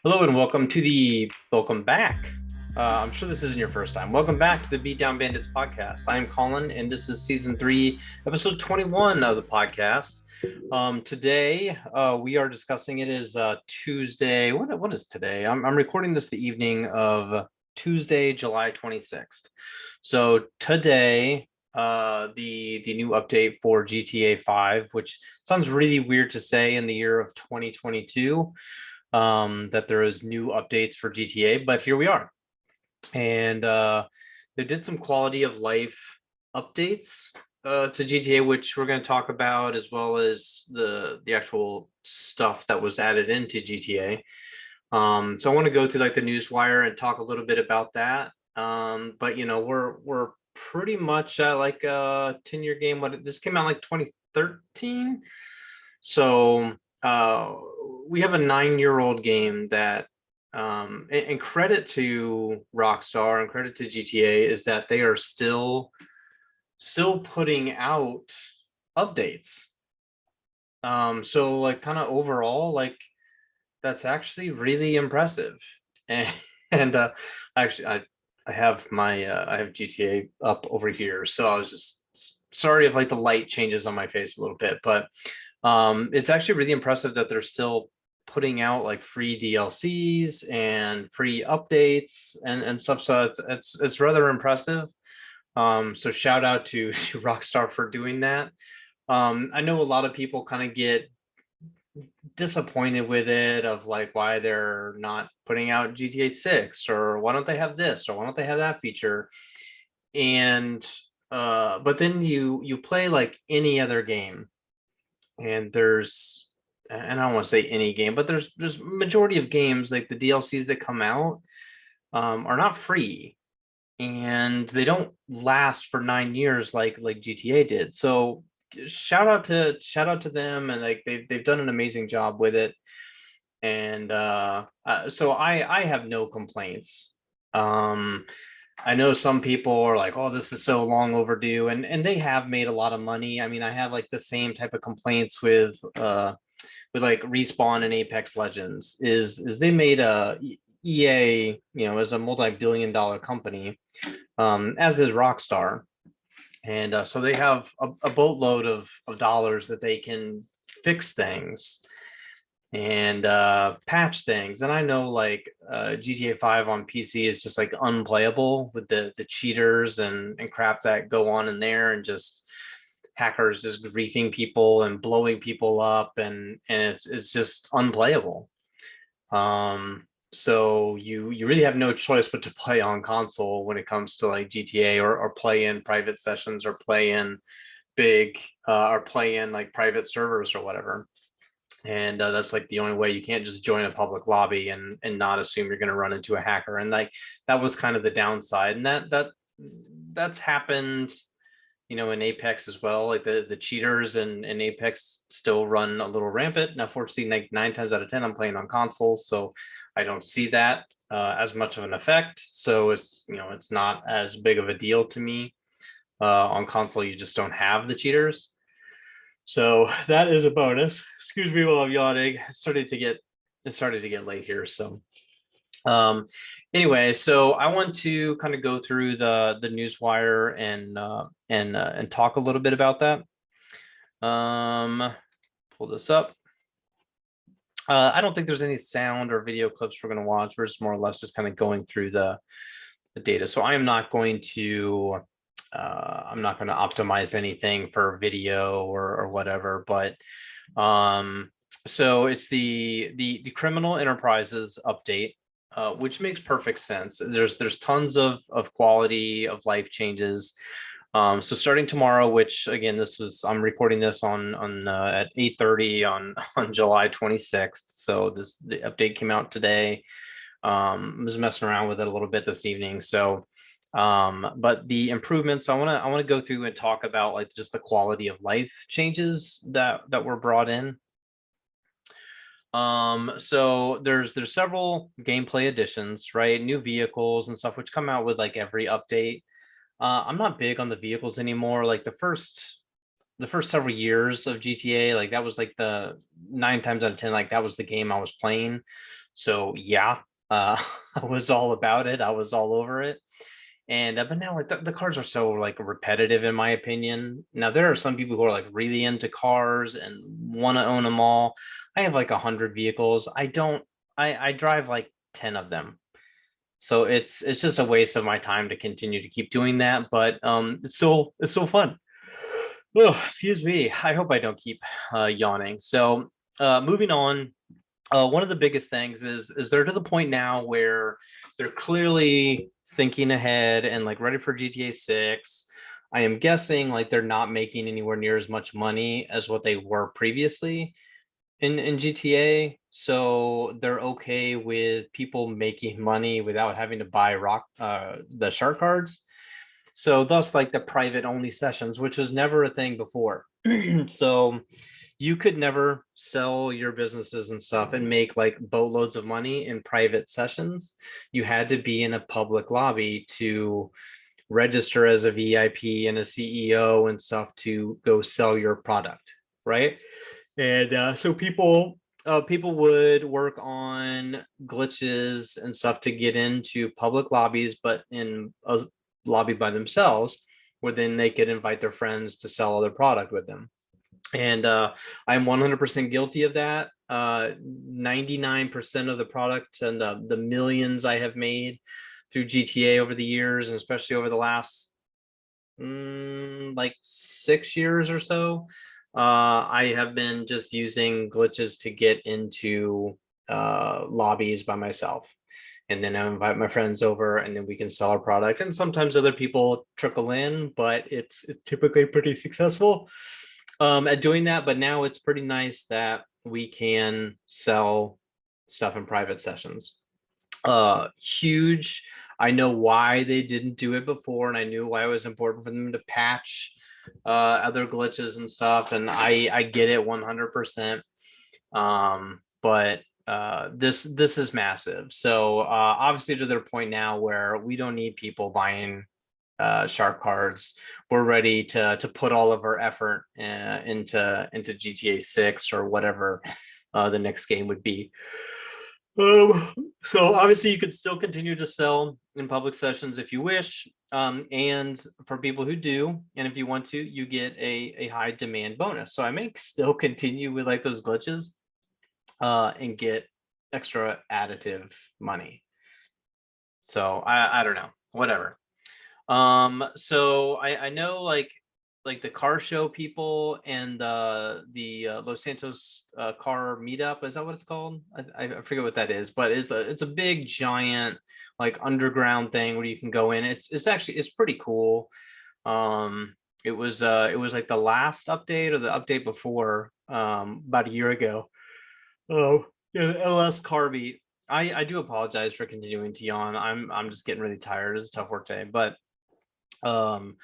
Hello and welcome back. I'm sure this isn't your first time. Welcome back to the Beat Down Bandits podcast. I am Colin, and this is season 3, episode 21 of the podcast. Today, we are discussing it is Tuesday. What is today? I'm recording this the evening of Tuesday, July 26th. So today, the new update for GTA 5, which sounds really weird to say in the year of 2022. That there is new updates for GTA, but here we are. And they did some quality of life updates to GTA, which we're going to talk about, as well as the actual stuff that was added into GTA. So I want to go through like the newswire and talk a little bit about that. But we're pretty much at like a 10-year game. This came out like 2013. So we have a 9-year-old game that and credit to Rockstar and credit to GTA is that they are still putting out updates. So like kind of overall, like that's actually really impressive. And actually I have my I have GTA up over here, so I was just sorry if like the light changes on my face a little bit, but it's actually really impressive that they're still putting out like free DLCs and free updates and stuff. So it's rather impressive. So shout out to Rockstar for doing that. I know a lot of people kind of get disappointed with it of like why they're not putting out GTA 6, or why don't they have this, or why don't they have that feature. And but then you play like any other game, and and I don't want to say any game, but there's majority of games like the DLCs that come out are not free, and they don't last for 9 years like GTA did. So shout out to them, and like they've done an amazing job with it. And so I have no complaints. I know some people are like, oh, this is so long overdue, and they have made a lot of money. I mean, I have like the same type of complaints with like Respawn and Apex Legends is they made a EA, as a multi-billion dollar company, as is Rockstar. And so they have a boatload of dollars that they can fix things and patch things. And I know like GTA 5 on PC is just like unplayable with the cheaters and crap that go on in there, and just hackers just griefing people and blowing people up, and it's just unplayable. So you really have no choice but to play on console when it comes to like GTA, or play in private sessions, or play in big or play in like private servers or whatever. And that's like the only way. You can't just join a public lobby and not assume you're going to run into a hacker. And like that was kind of the downside, and that's happened in Apex as well. Like the cheaters in Apex still run a little rampant. Now, fortunately, like 9 times out of 10, I'm playing on consoles, so I don't see that as much of an effect. So it's not as big of a deal to me. On console, you just don't have the cheaters. So that is a bonus. Excuse me while I'm yawning. It started to get late here. So um anyway, so I want to kind of go through the newswire and talk a little bit about that. Pull this up. I don't think there's any sound or video clips we're going to watch. We're just more or less just kind of going through the data. So I am not going to I'm not going to optimize anything for video or whatever, but so it's the criminal enterprises update, which makes perfect sense. There's tons of quality of life changes. So starting tomorrow, which again, I'm recording this on at 8:30 on July 26th. So the update came out today. I was messing around with it a little bit this evening. So but the improvements, I want to go through and talk about like just the quality of life changes that were brought in. So there's several gameplay additions, right? New vehicles and stuff which come out with like every update. I'm not big on the vehicles anymore. Like the first several years of GTA, like that was like the 9 times out of 10, like that was the game I was playing. So yeah, I was all about it. I was all over it. And but now like the cars are so like repetitive in my opinion. Now there are some people who are like really into cars and want to own them all. I have like 100 vehicles. I don't. I drive like 10 of them. So it's just a waste of my time to continue to keep doing that. But it's so fun. Oh, excuse me. I hope I don't keep yawning. So moving on, one of the biggest things is they're to the point now where they're clearly thinking ahead and like ready for GTA 6. I am guessing like they're not making anywhere near as much money as what they were previously in GTA. So they're okay with people making money without having to buy the shark cards. So thus like the private only sessions, which was never a thing before. So you could never sell your businesses and stuff and make like boatloads of money in private sessions. You had to be in a public lobby to register as a VIP and a CEO and stuff to go sell your product, right? And so people would work on glitches and stuff to get into public lobbies, but in a lobby by themselves, where then they could invite their friends to sell other product with them. And I'm 100% guilty of that. 99% of the product and the millions I have made through GTA over the years, and especially over the last like 6 years or so, I have been just using glitches to get into lobbies by myself. And then I invite my friends over and then we can sell our product. And sometimes other people trickle in, but it's typically pretty successful at doing that. But now it's pretty nice that we can sell stuff in private sessions. Huge. I know why they didn't do it before, and I knew why it was important for them to patch other glitches and stuff. And I get it 100%. But this is massive. So obviously to their point now where we don't need people buying shark cards. We're ready to put all of our effort into GTA 6 or whatever the next game would be. So obviously you could still continue to sell in public sessions if you wish. And for people who do, and if you want to, you get a high demand bonus. So I may still continue with like those glitches and get extra additive money. So I don't know, whatever. So I know like the car show people and the Los Santos car meetup, is that what it's called? I forget what that is, but it's a big giant like underground thing where you can go in. It's pretty cool. It was like the last update or the update before about a year ago. Oh yeah, the LS car meet. I do apologize for continuing to yawn. I'm just getting really tired. It's a tough work day, but um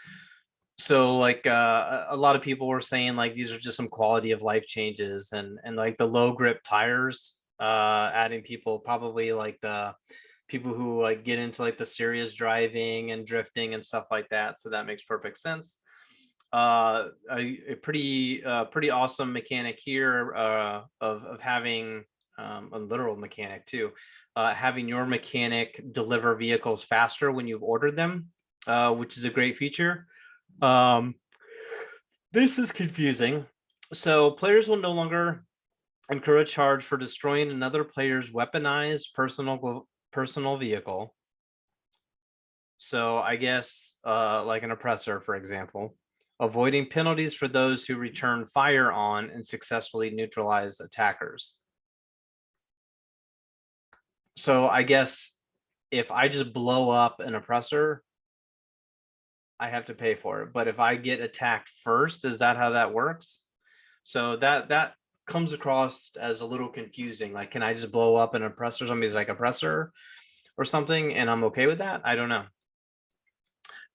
so like a lot of people were saying like these are just some quality of life changes, and like the low grip tires adding people probably like the people who like get into like the serious driving and drifting and stuff like that, so that makes perfect sense. A pretty awesome mechanic here of having a literal mechanic too, having your mechanic deliver vehicles faster when you've ordered them, which is a great feature. Um, this is confusing. So players will no longer incur a charge for destroying another player's weaponized personal vehicle. So I guess like an oppressor, for example, avoiding penalties for those who return fire on and successfully neutralize attackers. So I guess if I just blow up an oppressor, I have to pay for it. But if I get attacked first, is that how that works? So that comes across as a little confusing. Like, can I just blow up an oppressor? Somebody's like oppressor or something, and I'm okay with that? I don't know.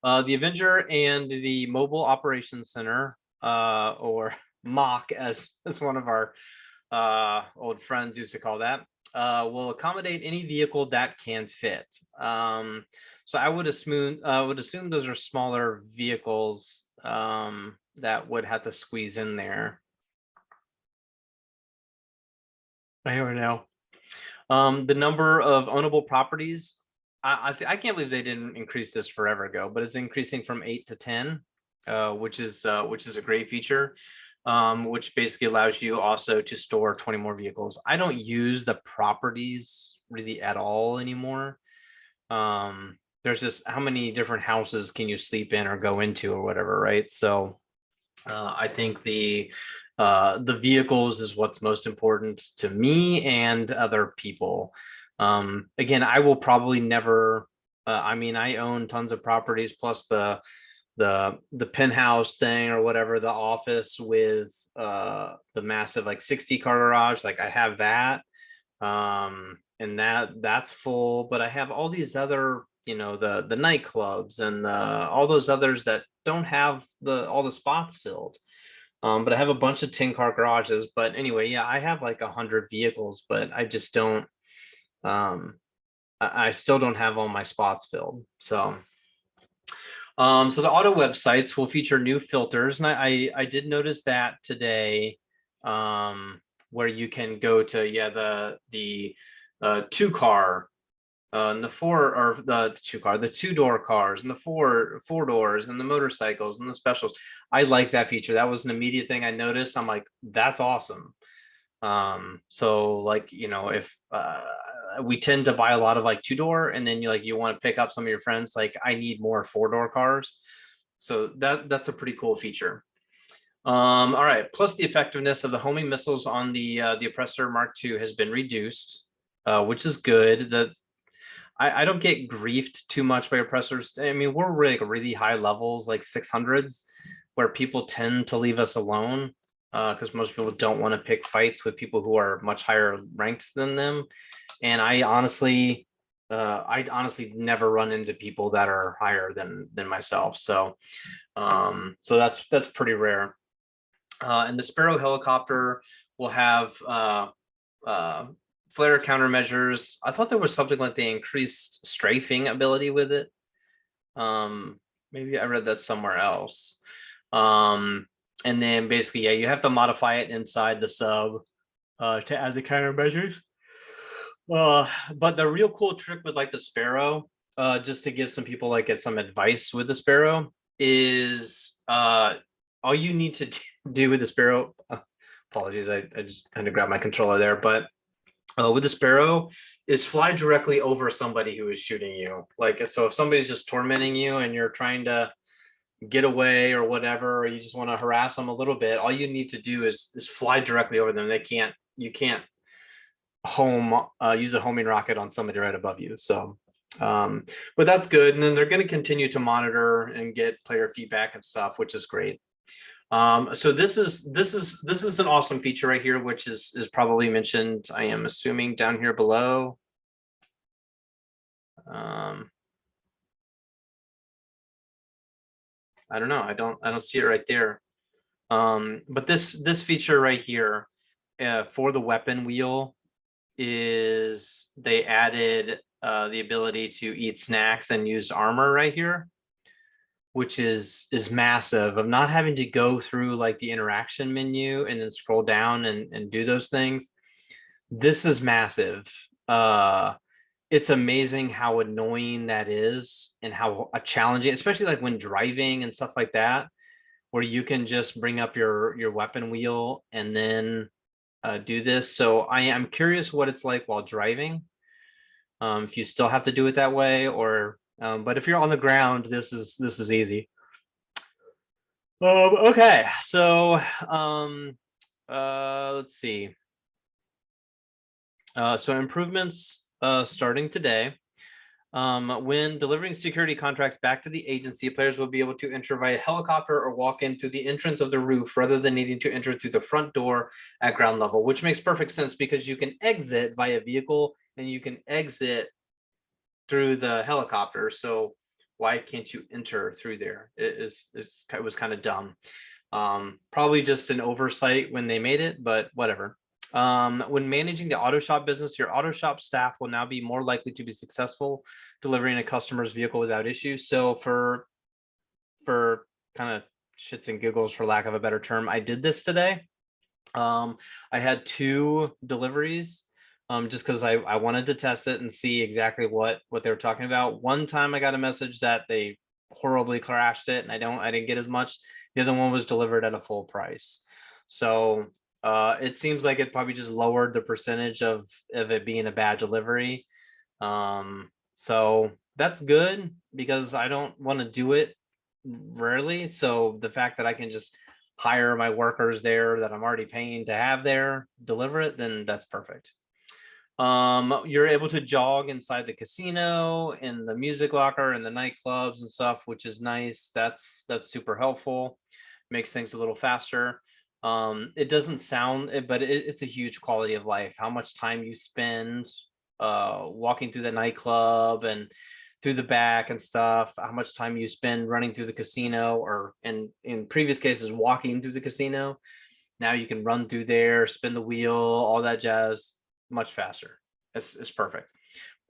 The Avenger and the Mobile Operations Center, or MOC, as one of our old friends used to call that, will accommodate any vehicle that can fit. So I would assume those are smaller vehicles that would have to squeeze in there. I don't know. The number of ownable properties, I can't believe they didn't increase this forever ago, but it's increasing from 8 to 10, which is a great feature, which basically allows you also to store 20 more vehicles. I don't use the properties really at all anymore. There's just how many different houses can you sleep in or go into or whatever, right? So I think the vehicles is what's most important to me and other people. Again, I will probably never. I mean, I own tons of properties plus the penthouse thing or whatever, the office with the massive like 60 car garage. Like I have that, and that's full. But I have all these other, the nightclubs and all those others that don't have all the spots filled. But I have a bunch of 10 car garages. But anyway, yeah, I have like 100 vehicles, but I just don't. I still don't have all my spots filled. So, so the auto websites will feature new filters, and I did notice that today, where you can go to the two car and the four or the two car, the two door cars and the four doors and the motorcycles and the specials. I like that feature. That was an immediate thing I noticed. I'm like, that's awesome. So like, if we tend to buy a lot of like two door, and then you want to pick up some of your friends, like I need more four door cars. So that's a pretty cool feature. All right. Plus, the effectiveness of the homing missiles on the Oppressor Mark II has been reduced, which is good. I don't get griefed too much by oppressors. I mean, we're really high levels, like 600s, where people tend to leave us alone because most people don't want to pick fights with people who are much higher ranked than them. And I honestly never run into people that are higher than myself. So, so that's pretty rare. And the Sparrow helicopter will have flare countermeasures. I thought there was something like they increased strafing ability with it. Maybe I read that somewhere else. And then basically, yeah, you have to modify it inside the sub to add the countermeasures. But the real cool trick with like the Sparrow, just to give some people like get some advice with the Sparrow, is all you need to do with the Sparrow. Apologies, I just kind of grabbed my controller there, but with the Sparrow is fly directly over somebody who is shooting you. Like, so if somebody's just tormenting you and you're trying to get away or whatever, or you just want to harass them a little bit, all you need to do is fly directly over them. You can't use a homing rocket on somebody right above you. So, but that's good. And then they're going to continue to monitor and get player feedback and stuff, which is great. So this is an awesome feature right here, which is probably mentioned, I am assuming, down here below. I don't know. I don't see it right there. But this feature right here for the weapon wheel is they added the ability to eat snacks and use armor right here, which is massive, of not having to go through like the interaction menu and then scroll down and do those things. This is massive. It's amazing how annoying that is and how challenging, especially like when driving and stuff like that, where you can just bring up your weapon wheel and then do this. So I am curious what it's like while driving. If you still have to do it that way, or but if you're on the ground, this is easy. Okay, so let's see. So improvements starting today. When delivering security contracts back to the agency, players will be able to enter via helicopter or walk in through the entrance of the roof rather than needing to enter through the front door at ground level, which makes perfect sense because you can exit via vehicle and you can exit through the helicopter. So why can't you enter through there? It was kind of dumb. Probably just an oversight when they made it, but whatever. When managing the auto shop business, your auto shop staff will now be more likely to be successful delivering a customer's vehicle without issue. So for kind of shits and giggles, for lack of a better term, I did this today. I had 2 deliveries. just because I wanted to test it and see exactly what they were talking about. One time I got a message that they horribly crashed it and I didn't get as much. The other one was delivered at a full price. So it seems like it probably just lowered the percentage of it being a bad delivery. So that's good because I don't want to do it rarely. So the fact that I can just hire my workers there that I'm already paying to have there deliver it, then that's perfect. You're able to jog inside the casino, in the music locker, and the nightclubs and stuff, which is nice. That's super helpful. Makes things a little faster. It doesn't sound, but it's a huge quality of life. How much time you spend walking through the nightclub and through the back and stuff, how much time you spend running through the casino, or in previous cases walking through the casino. Now you can run through there, spin the wheel, all that jazz, much faster. It's perfect.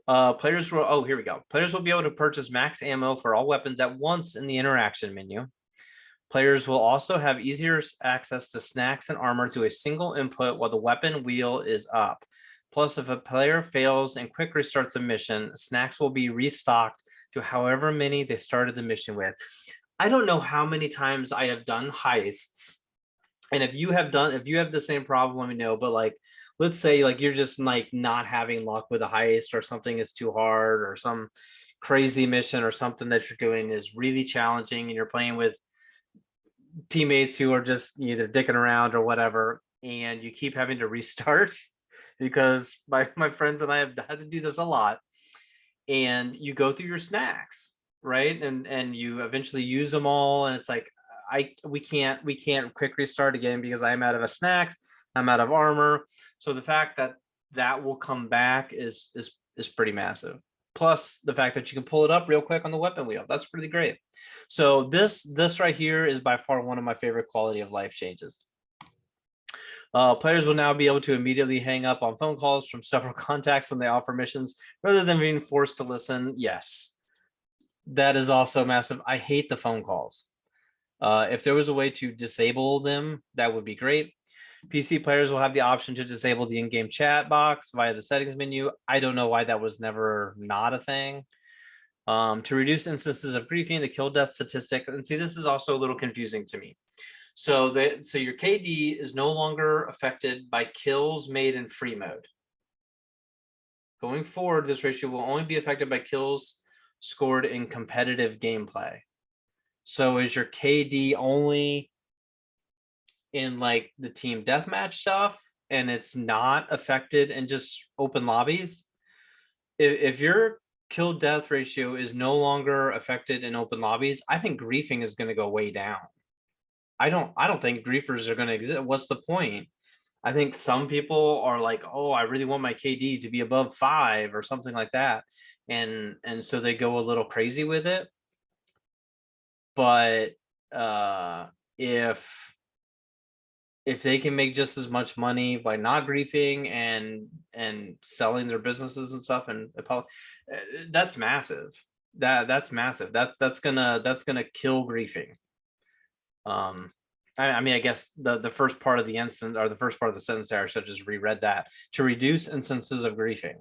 Players will, oh, here we go. Players will be able to purchase max ammo for all weapons at once in the interaction menu. Players will also have easier access to snacks and armor through a single input while the weapon wheel is up. Plus, if a player fails and quick restarts a mission, snacks will be restocked to however many they started the mission with. I don't know how many times I have done heists, and if you have the same problem, let me know. But like, let's say like you're just like not having luck with a heist, or something is too hard, or some crazy mission or something that you're doing is really challenging, and you're playing with teammates who are just either dicking around or whatever, and you keep having to restart because my friends and I have had to do this a lot. And you go through your snacks, right? And you eventually use them all, and it's like we can't quick restart again because I'm out of a snacks, I'm out of armor. So the fact that that will come back is pretty massive. Plus the fact that you can pull it up real quick on the weapon wheel, that's pretty great. So this right here is by far one of my favorite quality of life changes. Players will now be able to immediately hang up on phone calls from several contacts when they offer missions rather than being forced to listen. Yes, that is also massive. I hate the phone calls. If there was a way to disable them, that would be great. PC players will have the option to disable the in-game chat box via the settings menu. I don't know why that was never not a thing. To reduce instances of griefing, the kill death statistic, and see, this is also a little confusing to me. So your KD is no longer affected by kills made in free mode. Going forward, this ratio will only be affected by kills scored in competitive gameplay. So is your KD only in like the team deathmatch stuff, and it's not affected in just open lobbies? If your kill death ratio is no longer affected in open lobbies, I think griefing is going to go way down. I don't think griefers are going to exist. What's the point? I think some people are like, oh, I really want my KD to be above 5 or something like that, and so they go a little crazy with it. But if they can make just as much money by not griefing and selling their businesses and stuff, and that's massive. That's massive. That's gonna kill griefing. I mean, I guess the first part of the instance, or the first part of the sentence there, I should have just reread that. To reduce instances of griefing,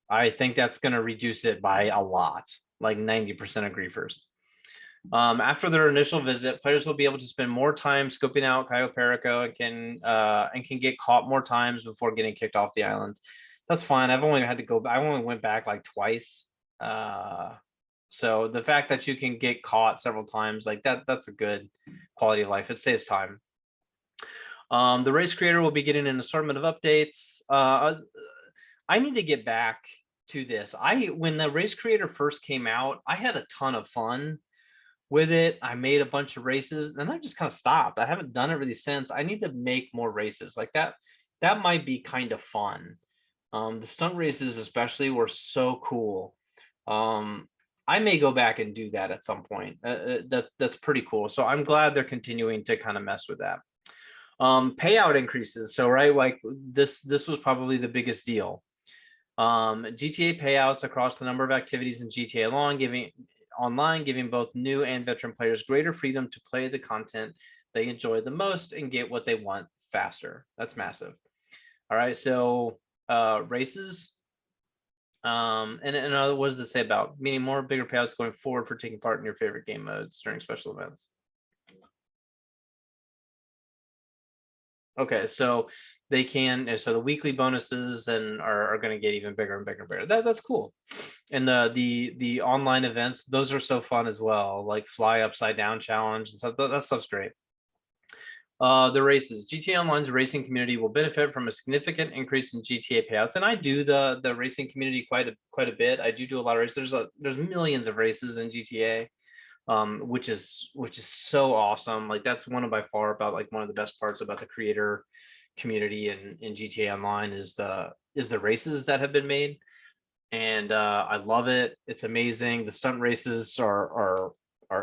I think that's going to reduce it by a lot, like 90% of griefers. After their initial visit, players will be able to spend more time scoping out Cayo Perico and can get caught more times before getting kicked off the island. That's fine. I've only had to go. I only went back like twice. So the fact that you can get caught several times, like that's a good quality of life. It saves time. The race creator will be getting an assortment of updates. I need to get back to this. When the race creator first came out, I had a ton of fun with it. I made a bunch of races, and I just kind of stopped. I haven't done it really since. I need to make more races like that. That might be kind of fun. The stunt races especially were so cool. I may go back and do that at some point. That's pretty cool. So I'm glad they're continuing to kind of mess with that. Payout increases. So right, like this was probably the biggest deal. GTA payouts across the number of activities in GTA Online, giving both new and veteran players greater freedom to play the content they enjoy the most and get what they want faster. That's massive. All right, so races. And what does this say about meaning more bigger payouts going forward for taking part in your favorite game modes during special events? Okay, so they can, so the weekly bonuses and are going to get even bigger and bigger and bigger. That's cool. And the online events, those are so fun as well, like Fly Upside Down Challenge and stuff. That stuff's great. The races. GTA Online's racing community will benefit from a significant increase in GTA payouts, and I do the racing community quite a bit. I do a lot of races. There's millions of races in GTA, which is so awesome. Like that's one of by far about like one of the best parts about the creator community in GTA Online is the races that have been made, and I love it. It's amazing. The stunt races are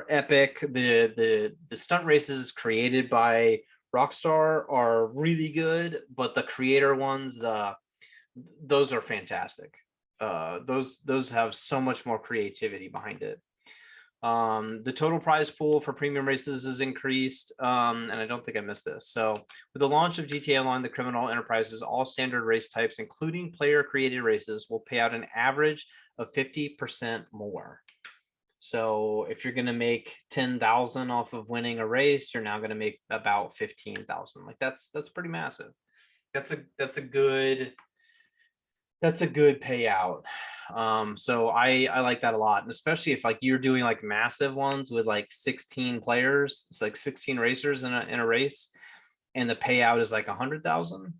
epic. The stunt races created by Rockstar are really good, but the creator ones, those are fantastic. Those have so much more creativity behind it. The total prize pool for premium races is increased, and I don't think I missed this. So with the launch of GTA Online, the criminal enterprises, all standard race types, including player created races, will pay out an average of 50% more. So if you're going to make 10,000 off of winning a race, you're now going to make about 15,000. Like that's pretty massive. That's a good payout. So I like that a lot, and especially if like you're doing like massive ones with like 16 players, it's like 16 racers in a race, and the payout is like 100,000.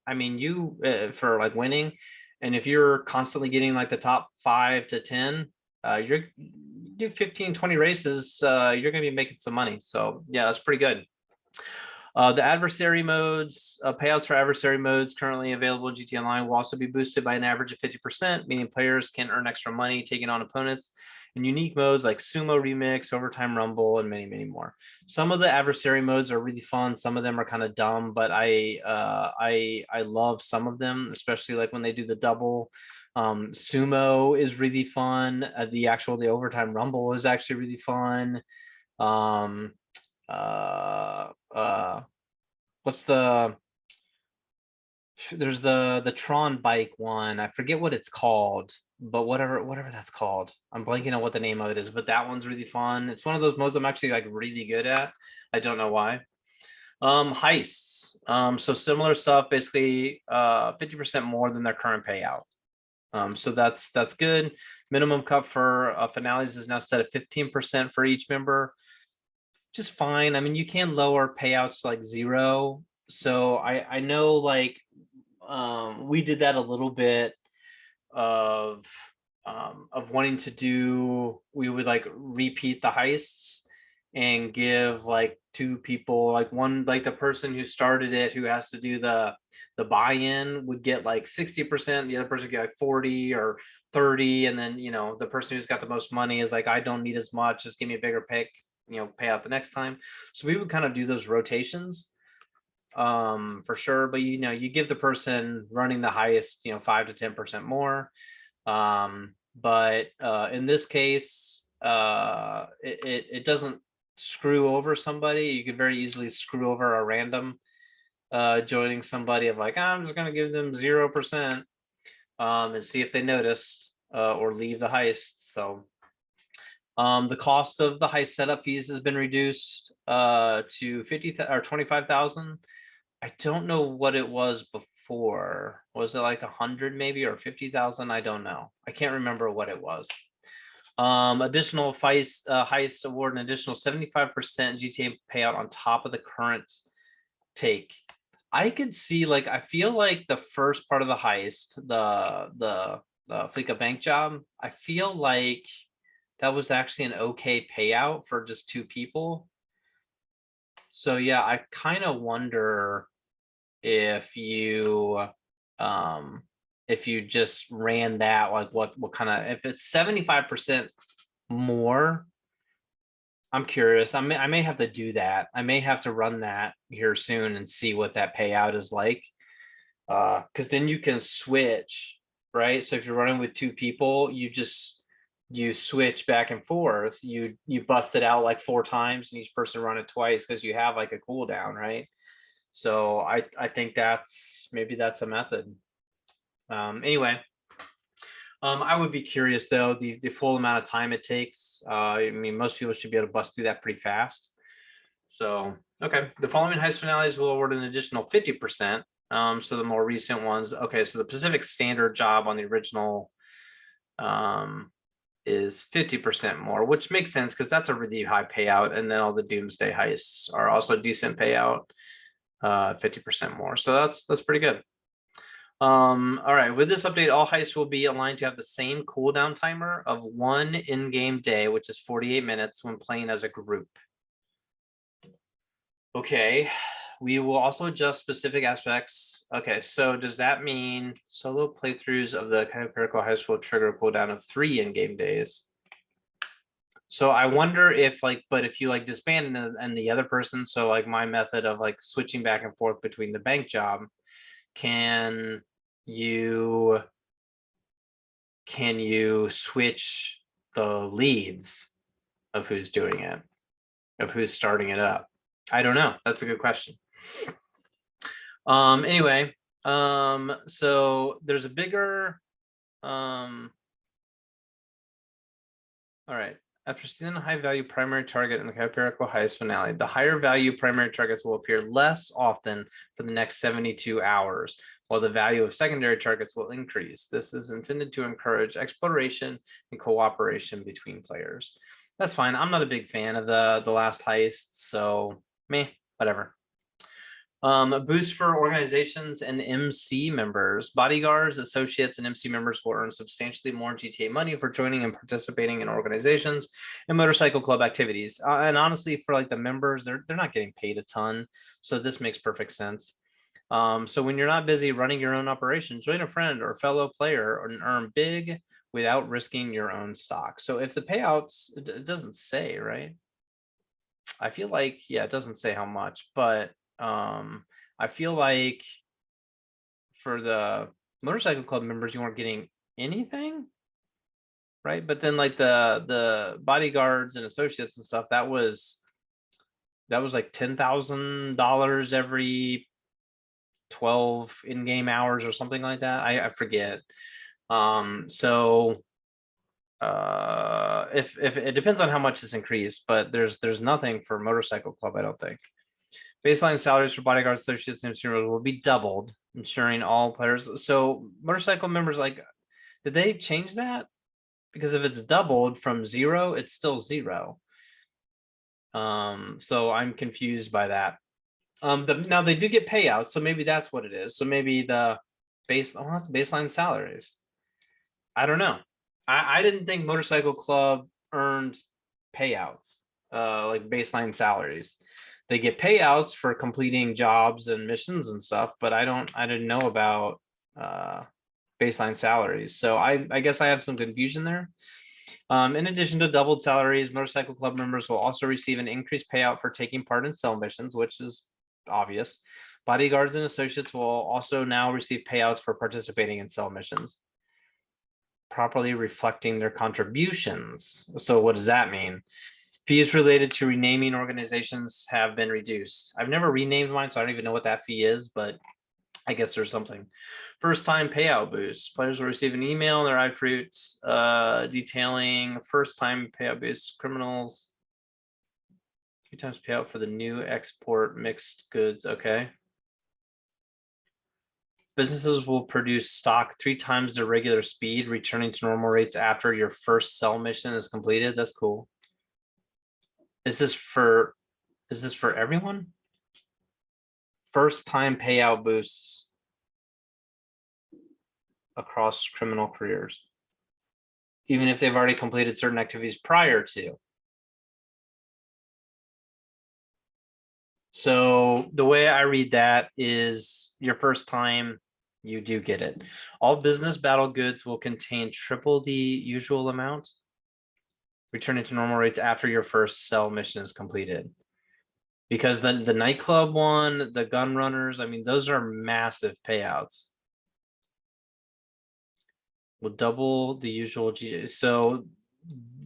I mean, you for like winning, and if you're constantly getting like the top 5 to 10, you do 15, 20 races, you're gonna be making some money. So yeah, that's pretty good. The adversary modes, payouts for adversary modes currently available in GTA Online will also be boosted by an average of 50%, meaning players can earn extra money taking on opponents in unique modes like Sumo Remix, Overtime Rumble, and many, many more. Some of the adversary modes are really fun. Some of them are kind of dumb, but I love some of them, especially like when they do the double. Sumo is really fun. The Overtime Rumble is actually really fun. What's there's the Tron bike one. I forget what it's called, but whatever that's called. I'm blanking on what the name of it is, but that one's really fun. It's one of those modes I'm actually like really good at. I don't know why. Heists. So similar stuff, basically 50% more than their current payout. So that's good. Minimum cut for finales is now set at 15% for each member. Just fine. I mean, you can lower payouts to like 0. So I know like we did that a little bit of wanting to do, we would like repeat the heists and give like 2 people, like one, like the person who started it, who has to do the buy-in would get like 60%, the other person get like 40 or 30, and then the person who's got the most money is like, I don't need as much, just give me a bigger pick, pay out the next time. So we would kind of do those rotations for sure, but you give the person running the highest 5 to 10% more, but in this case it doesn't screw over somebody. You could very easily screw over a random joining somebody of like, I'm just going to give them 0% and see if they noticed or leave the heist. So the cost of the heist setup fees has been reduced to 50 or 25,000. I don't know what it was before. Was it like 100 maybe, or 50,000? I don't know. I can't remember what it was. Additional heist award, an additional 75% GTA payout on top of the current take. I could see, like, I feel like the first part of the heist, the Fleeka bank job, I feel like that was actually an okay payout for just 2 people. So yeah, I kind of wonder if you just ran that, like what kind of, if it's 75% more. I'm curious. I may have to do that. I may have to run that here soon and see what that payout is like. Because then you can switch, right? So if you're running with 2 people, you switch back and forth. You bust it out like 4 times and each person run it twice because you have like a cooldown, right? So I think maybe that's a method. Anyway, I would be curious though, the full amount of time it takes. I mean, most people should be able to bust through that pretty fast. So, okay. The following heist finales will award an additional 50%. So the more recent ones, okay, so the Pacific Standard job on the original is 50% more, which makes sense because that's a really high payout. And then all the Doomsday heists are also decent payout, 50% more. So that's pretty good. All right, with this update, all heists will be aligned to have the same cooldown timer of 1 in-game day, which is 48 minutes when playing as a group. Okay, we will also adjust specific aspects. Okay, so does that mean solo playthroughs of the Empirical Heist will trigger a cooldown of 3 in-game days? So I wonder if but if you disband and the other person, so my method of switching back and forth between the bank job, can you switch the leads of who's doing it, of who's starting it up? I don't know. That's a good question. Anyway, so there's a bigger all right. After stealing a high value primary target in the Empirical Heist finale, the higher value primary targets will appear less often for the next 72 hours, while the value of secondary targets will increase. This is intended to encourage exploration and cooperation between players. That's fine. I'm not a big fan of the last heist, so meh, whatever. A boost for organizations and MC members. Bodyguards, associates, and MC members will earn substantially more GTA money for joining and participating in organizations and motorcycle club activities. And honestly, for the members, they're not getting paid a ton, so this makes perfect sense. So when you're not busy running your own operation, join a friend or fellow player and earn big without risking your own stock. So if the payouts, it doesn't say, right? I feel yeah, it doesn't say how much, but I feel like for the motorcycle club members, you weren't getting anything, right? But then the bodyguards and associates and stuff, that was $10,000 every 12 in-game hours or something like that. I forget. So if it depends on how much it's increased, but there's nothing for motorcycle club, I don't think. Baseline salaries for bodyguards, associates, and MC members will be doubled, ensuring all players. So motorcycle members, did they change that? Because if it's doubled from 0, it's still 0. So I'm confused by that. Now they do get payouts, so maybe that's what it is. So maybe the baseline salaries. I don't know. I didn't think motorcycle club earned payouts, like baseline salaries. They get payouts for completing jobs and missions and stuff, but I didn't know about baseline salaries. So I guess I have some confusion there. In addition to doubled salaries, motorcycle club members will also receive an increased payout for taking part in cell missions, which is obvious. Bodyguards and associates will also now receive payouts for participating in cell missions, properly reflecting their contributions. So what does that mean? Fees related to renaming organizations have been reduced. I've never renamed mine, so I don't even know what that fee is, but I guess there's something. First time payout boost. Players will receive an email in their iFruits detailing first time payout boost. Criminals 2 times payout for the new export mixed goods. Okay. Businesses will produce stock 3 times their regular speed, returning to normal rates after your first sell mission is completed. That's cool. Is this for everyone? First time payout boosts across criminal careers, even if they've already completed certain activities prior to. So the way I read that is your first time, you do get it. All business battle goods will contain triple the usual amount, returning to normal rates after your first sell mission is completed. Because the nightclub one, the gun runners, I mean, those are massive payouts. Will double the usual GJ. So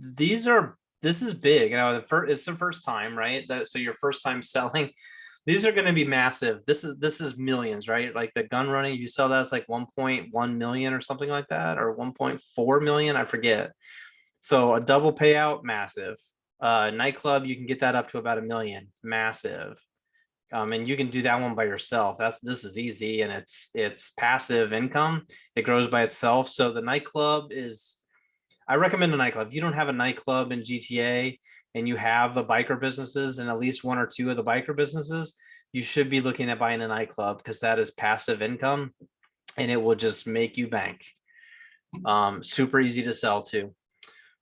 this is big. It's the first time, right? So your first time selling, These are going to be massive. This is millions, right? Like the gun running, you sell that's like 1.1 million or something like that, or 1.4 million, I forget. So a double payout, massive. Nightclub, you can get that up to about 1 million, massive. And you can do that one by yourself. This is easy, and it's passive income. It grows by itself. So the nightclub is, I recommend a nightclub. If you don't have a nightclub in GTA and you have the biker businesses and at least one or two of the biker businesses, you should be looking at buying a nightclub because that is passive income and it will just make you bank. Super easy to sell too.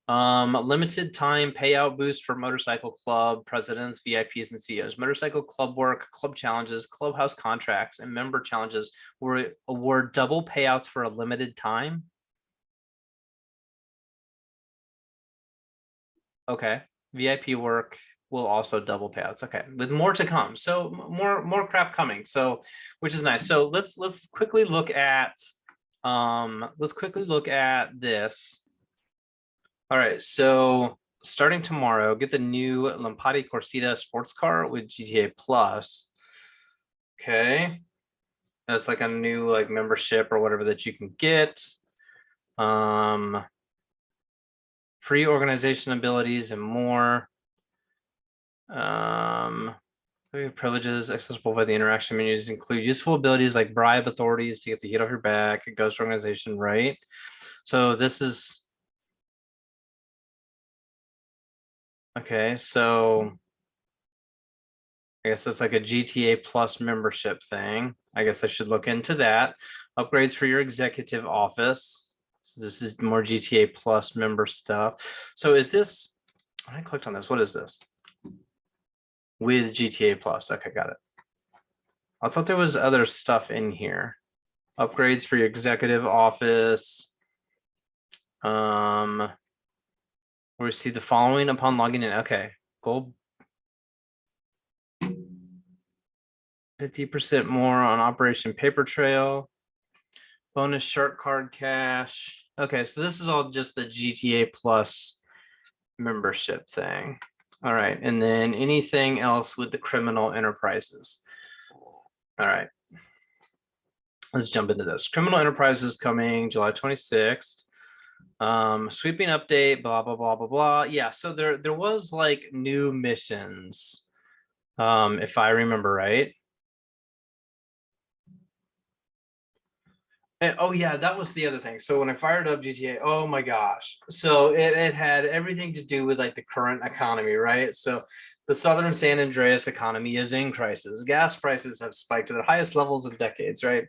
Limited time payout boost for motorcycle club presidents, VIPs, and CEOs. Motorcycle club work, club challenges, clubhouse contracts, and member challenges will award double payouts for a limited time. Okay. VIP work will also double payouts. Okay, with more to come. So more crap coming. So which is nice. So let's quickly look at this. All right, so starting tomorrow, get the new Lampati Corsita sports car with GTA Plus. Okay, that's like a new like membership or whatever that you can get. Free organization abilities and more. Privileges accessible by the interaction menus include useful abilities like bribe authorities to get the heat off your back, a ghost organization, right? So this is okay. So I guess it's like a GTA Plus membership thing. I guess I should look into that. Upgrades for your executive office. So this is more GTA Plus member stuff. So is this, I clicked on this. What is this? With GTA Plus. Okay, got it. I thought there was other stuff in here. Upgrades for your executive office. Receive the following upon logging in. Okay, gold. 50% more on Operation Paper Trail. Bonus shark card cash. Okay, so this is all just the GTA Plus membership thing. All right, and then anything else with the criminal enterprises. All right, let's jump into this. Criminal enterprises coming July 26th. Sweeping update, blah, blah, blah, blah, blah. Yeah, so there was like new missions, if I remember right. And, oh yeah, that was the other thing. So when I fired up GTA, oh my gosh. So it had everything to do with like the current economy, right? So the Southern San Andreas economy is in crisis. Gas prices have spiked to their highest levels in decades, right?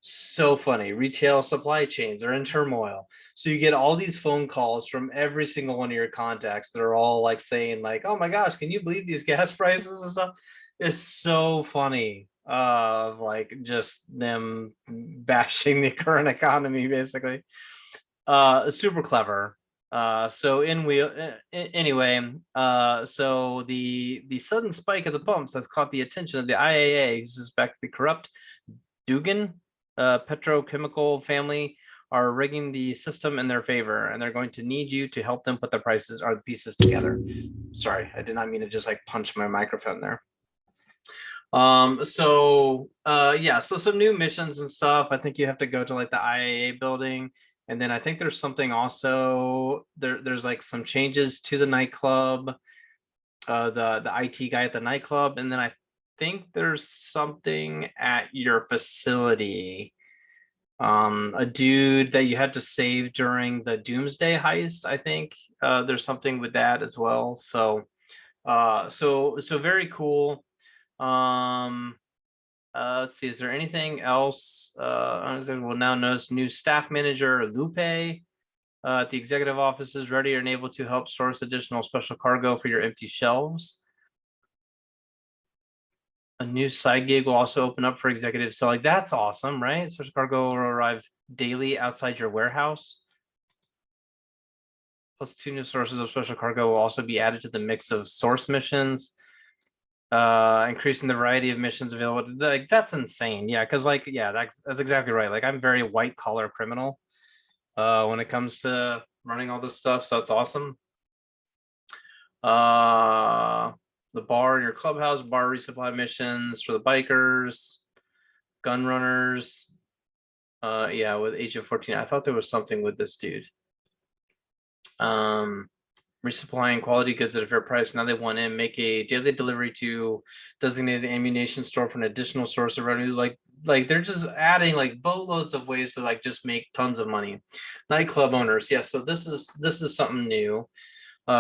So funny. Retail supply chains are in turmoil. So you get all these phone calls from every single one of your contacts that are all like saying like, oh my gosh, can you believe these gas prices and stuff? It's so funny of like just them bashing the current economy basically. Super clever. So anyway, so the sudden spike of the pumps has caught the attention of the IAA, who suspect the corrupt Dugan petrochemical family are rigging the system in their favor, and they're going to need you to help them put the prices or the pieces together. Sorry, I did not mean to just like punch my microphone there. Yeah, so some new missions and stuff. I think you have to go to like the IAA building, and then I think there's something also there's like some changes to the nightclub, the IT guy at the nightclub, and then I think there's something at your facility. A dude that you had to save during the Doomsday heist. I think there's something with that as well. So so very cool. Let's see, is there anything else? We'll now notice new staff manager Lupe at the executive office is ready and able to help source additional special cargo for your empty shelves. A new side gig will also open up for executives. So like, that's awesome, right? Special cargo will arrive daily outside your warehouse. Plus 2 new sources of special cargo will also be added to the mix of source missions. Increasing the variety of missions available. Like, that's insane. Yeah, because like, yeah, that's exactly right. Like, I'm very white collar criminal when it comes to running all this stuff, so it's awesome. the bar in your clubhouse, bar resupply missions for the bikers, gun runners. Yeah, with age of 14. I thought there was something with this dude. Resupplying quality goods at a fair price. Now they want to make a daily delivery to designated ammunition store for an additional source of revenue. Like they're just adding like boatloads of ways to like just make tons of money. Nightclub owners, yeah. So this is something new.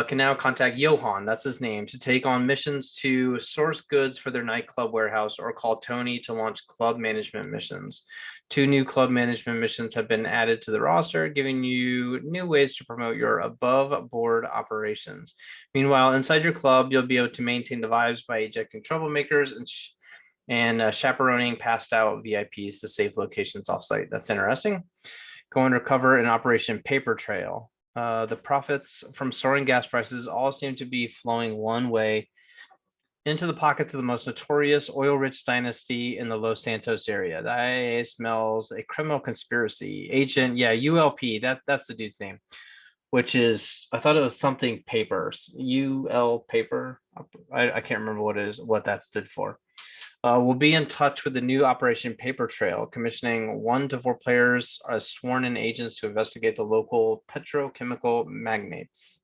Can now contact Johan, that's his name, to take on missions to source goods for their nightclub warehouse, or call Tony to launch club management missions. 2 new club management missions have been added to the roster, giving you new ways to promote your above board operations. Meanwhile, inside your club, you'll be able to maintain the vibes by ejecting troublemakers and chaperoning passed out VIPs to safe locations offsite. That's interesting. Go undercover in Operation Paper Trail. The profits from soaring gas prices all seem to be flowing one way, into the pockets of the most notorious oil-rich dynasty in the Los Santos area. That smells a criminal conspiracy. Agent, yeah, ULP, that's the dude's name, which is, I thought it was something papers. UL paper. I can't remember what that stood for. We'll be in touch with the new Operation Paper Trail, commissioning 1 to 4 players as sworn-in agents to investigate the local petrochemical magnates.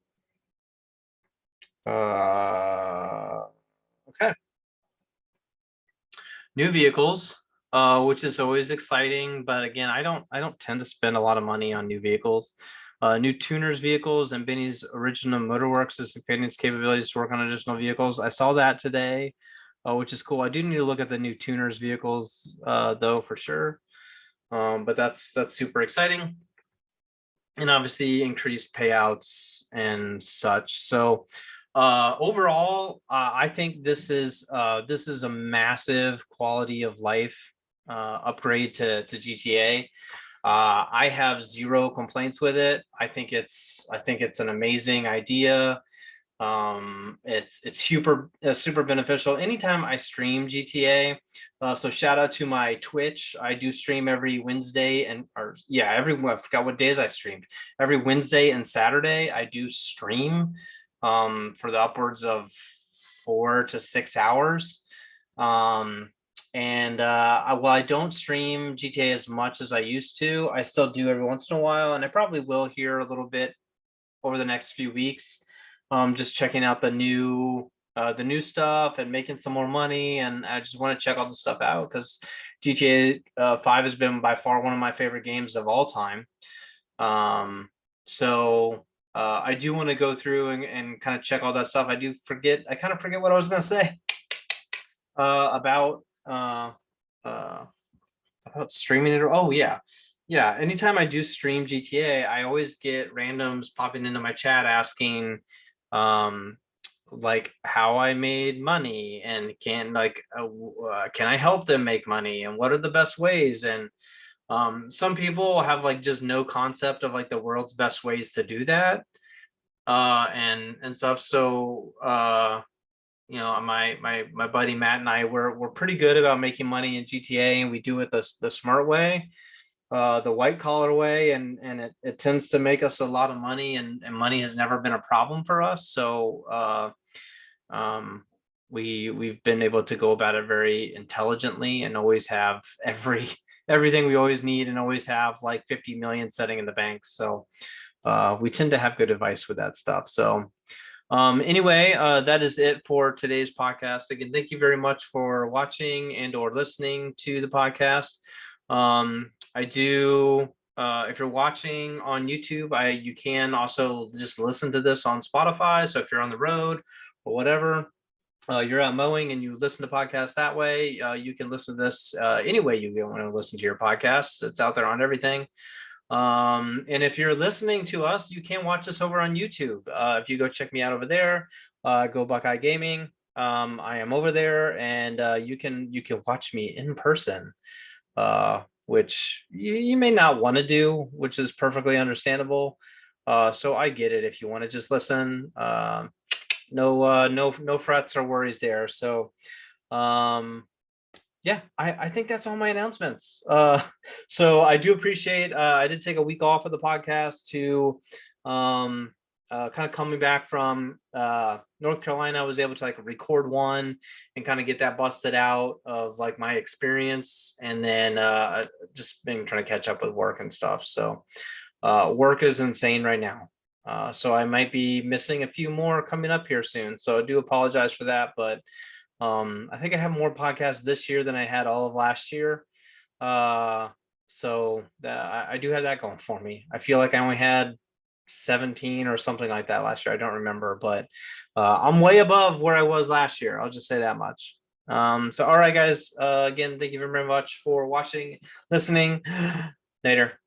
Okay. New vehicles, which is always exciting, but again, I don't tend to spend a lot of money on new vehicles. New tuners vehicles, and Benny's Original Motorworks is expanding its capabilities to work on additional vehicles. I saw that today. Which is cool. I do need to look at the new tuners vehicles though, for sure. But that's super exciting. And obviously increased payouts and such. So overall, I think this is a massive quality of life upgrade to GTA. I have zero complaints with it. I think it's an amazing idea. It's super beneficial anytime I stream GTA. So shout out to my Twitch. I do stream every Wednesday I forgot what days I streamed. Every Wednesday and Saturday I do stream for the upwards of 4 to 6 hours. While I don't stream GTA as much as I used to, I still do every once in a while, and I probably will here a little bit over the next few weeks. Just checking out the new stuff and making some more money, and I just want to check all the stuff out because GTA 5 has been by far one of my favorite games of all time. So I do want to go through and kind of check all that stuff. I kind of forget what I was going to say about streaming it. Oh yeah. Anytime I do stream GTA, I always get randoms popping into my chat asking like how I made money, and can I help them make money, and what are the best ways. And some people have like just no concept of like the world's best ways to do that and stuff. So my buddy Matt and I, we're pretty good about making money in GTA, and we do it the smart way, the white collar way, and it tends to make us a lot of money, and money has never been a problem for us. So we've been able to go about it very intelligently, and always have everything we always need, and always have like 50 million setting in the bank. So we tend to have good advice with that stuff. So anyway, that is it for today's podcast. Again, thank you very much for watching and or listening to the podcast. I do, if you're watching on YouTube, you can also just listen to this on Spotify. So if you're on the road or whatever, you're out mowing and you listen to podcasts that way, you can listen to this any way you want to listen to your podcast. It's out there on everything. And if you're listening to us, you can watch us over on YouTube. If you go check me out over there, go Buckeye Gaming. I am over there, and you can watch me in person, which you may not want to do, which is perfectly understandable. So I get it if you want to just listen. No frets or worries there. So yeah, I think that's all my announcements. So I do appreciate, I did take a week off of the podcast to kind of coming back from North Carolina, I was able to like record one and kind of get that busted out of like my experience, and then just been trying to catch up with work and stuff. So work is insane right now. So I might be missing a few more coming up here soon. So I do apologize for that, but I think I have more podcasts this year than I had all of last year. So I do have that going for me. I feel like I only had 17 or something like that last year. I don't remember, but I'm way above where I was last year. I'll just say that much. So all right, guys. Again, thank you very much for watching, listening. Later.